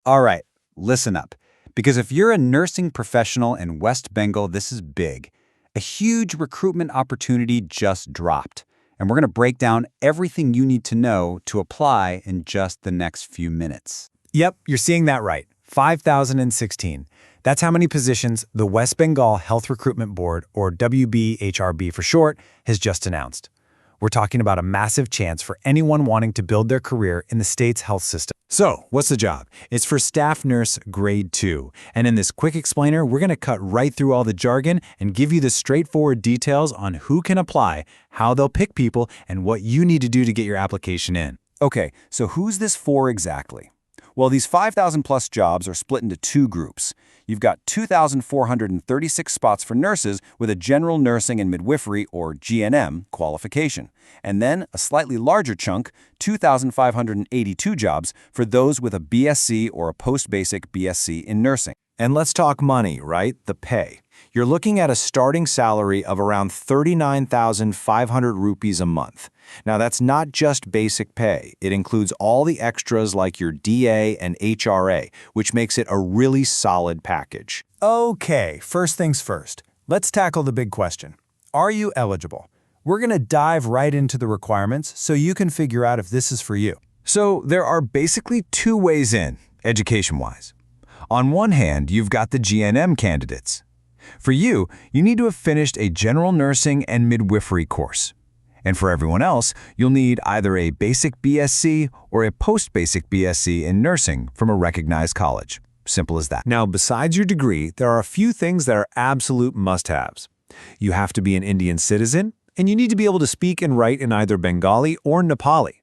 All right, listen up. Because if you're a nursing professional in West Bengal, this is big. A huge recruitment opportunity just dropped. And we're going to break down everything you need to know to apply in just the next few minutes. Yep, you're seeing that right. 5,016. That's how many positions the West Bengal Health Recruitment Board, or WBHRB for short, has just announced. We're talking about a massive chance for anyone wanting to build their career in the state's health system. So, what's the job? It's for staff nurse grade 2. And in this quick explainer, we're going to cut right through all the jargon and give you the straightforward details on who can apply, how they'll pick people, and what you need to do to get your application in. Okay, so who's this for exactly? Well, these 5,000 plus jobs are split into two groups. You've got 2,436 spots for nurses with a general nursing and midwifery, or GNM, qualification. And then a slightly larger chunk, 2,582 jobs for those with a B.Sc or a post-basic B.Sc in nursing. And let's talk money, right? The pay. You're looking at a starting salary of around 39,500 rupees a month. Now, that's not just basic pay. It includes all the extras like your DA and HRA, which makes it a really solid package. Okay, first things first. Let's tackle the big question. Are you eligible? We're going to dive right into the requirements so you can figure out if this is for you. So there are basically two ways in, education-wise. On one hand, you've got the GNM candidates. For you, you need to have finished a general nursing and midwifery course. And for everyone else, you'll need either a basic B.Sc or a post-basic B.Sc in nursing from a recognized college. Simple as that. Now, besides your degree, there are a few things that are absolute must-haves. You have to be an Indian citizen, and you need to be able to speak and write in either Bengali or Nepali.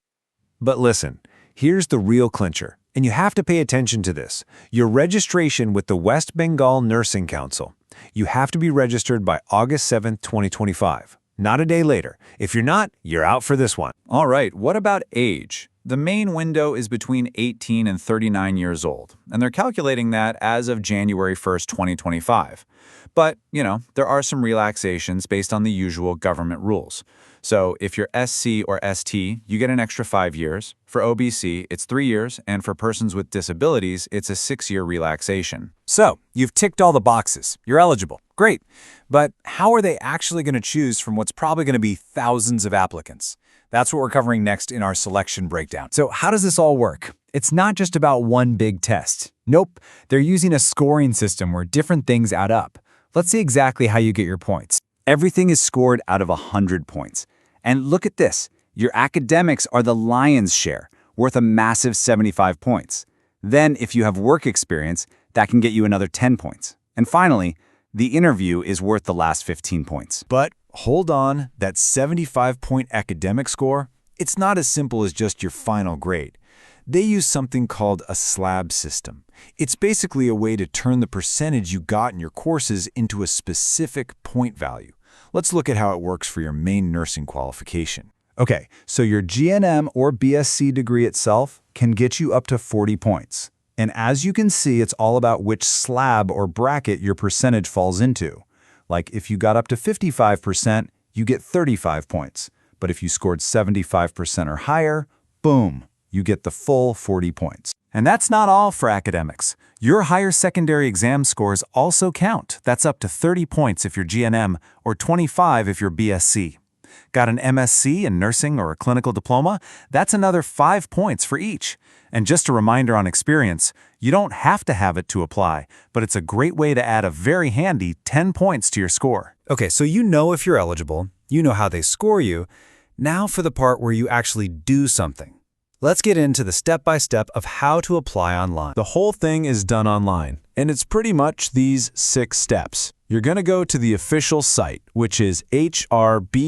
But listen, here's the real clincher, and you have to pay attention to this. Your registration with the West Bengal Nursing Council. You have to be registered by August 7th, 2025. Not a day later. If you're not, you're out for this one. All right, what about age? The main window is between 18 and 39 years old, and they're calculating that as of January 1st, 2025. But, there are some relaxations based on the usual government rules. So if you're SC or ST, you get an extra 5 years. For OBC, it's 3 years, and for persons with disabilities, it's a 6-year relaxation. So, you've ticked all the boxes. You're eligible. Great. But how are they actually going to choose from what's probably going to be thousands of applicants? That's what we're covering next in our selection breakdown. So how does this all work? It's not just about one big test. Nope, they're using a scoring system where different things add up. Let's see exactly how you get your points. Everything is scored out of 100 points. And look at this. Your academics are the lion's share, worth a massive 75 points. Then, if you have work experience, that can get you another 10 points. And finally, the interview is worth the last 15 points. But hold on, that 75-point academic score, it's not as simple as just your final grade. They use something called a slab system. It's basically a way to turn the percentage you got in your courses into a specific point value. Let's look at how it works for your main nursing qualification. Okay, so your GNM or B.Sc degree itself can get you up to 40 points. And as you can see, it's all about which slab or bracket your percentage falls into. Like if you got up to 55%, you get 35 points. But if you scored 75% or higher, boom, you get the full 40 points. And that's not all for academics. Your higher secondary exam scores also count. That's up to 30 points if you're GNM or 25 if you're B.Sc. Got an MSc in nursing or a clinical diploma? That's another 5 points for each. And just a reminder on experience, you don't have to have it to apply, but it's a great way to add a very handy 10 points to your score. Okay, so you know if you're eligible, you know how they score you. Now for the part where you actually do something. Let's get into the step-by-step of how to apply online. The whole thing is done online, and it's pretty much these 6 steps. You're going to go to the official site, which is hrb.wb.gov.in.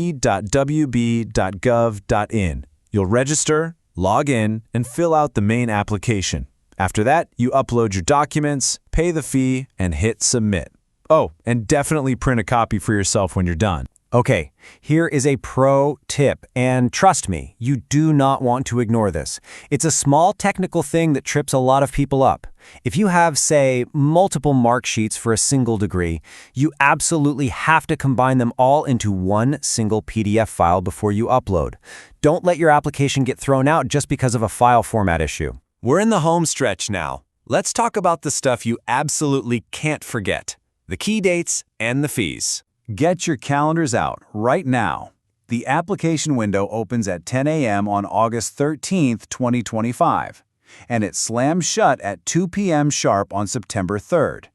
You'll register, log in, and fill out the main application. After that, you upload your documents, pay the fee, and hit submit. Oh, and definitely print a copy for yourself when you're done. Okay, here is a pro tip, and trust me, you do not want to ignore this. It's a small technical thing that trips a lot of people up. If you have, say, multiple mark sheets for a single degree, you absolutely have to combine them all into one single PDF file before you upload. Don't let your application get thrown out just because of a file format issue. We're in the home stretch now. Let's talk about the stuff you absolutely can't forget: the key dates and the fees. Get your calendars out right now. The application window opens at 10 a.m. on August 13th, 2025, and it slams shut at 2 p.m. sharp on September 3rd.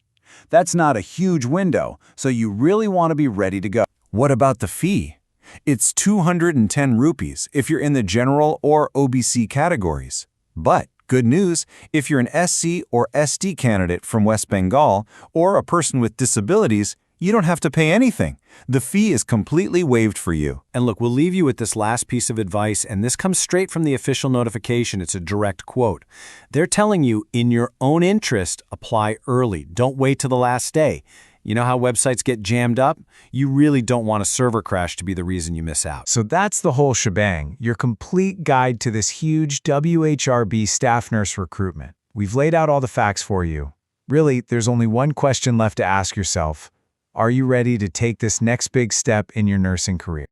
That's not a huge window, so you really want to be ready to go. What about the fee? It's 210 rupees if you're in the general or OBC categories. But good news, if you're an SC or SD candidate from West Bengal or a person with disabilities, you don't have to pay anything. The fee is completely waived for you. And look, we'll leave you with this last piece of advice, and this comes straight from the official notification. It's a direct quote. They're telling you, in your own interest, apply early. Don't wait till the last day. You know how websites get jammed up? You really don't want a server crash to be the reason you miss out. So that's the whole shebang, your complete guide to this huge WHRB staff nurse recruitment. We've laid out all the facts for you. Really, there's only one question left to ask yourself. Are you ready to take this next big step in your nursing career?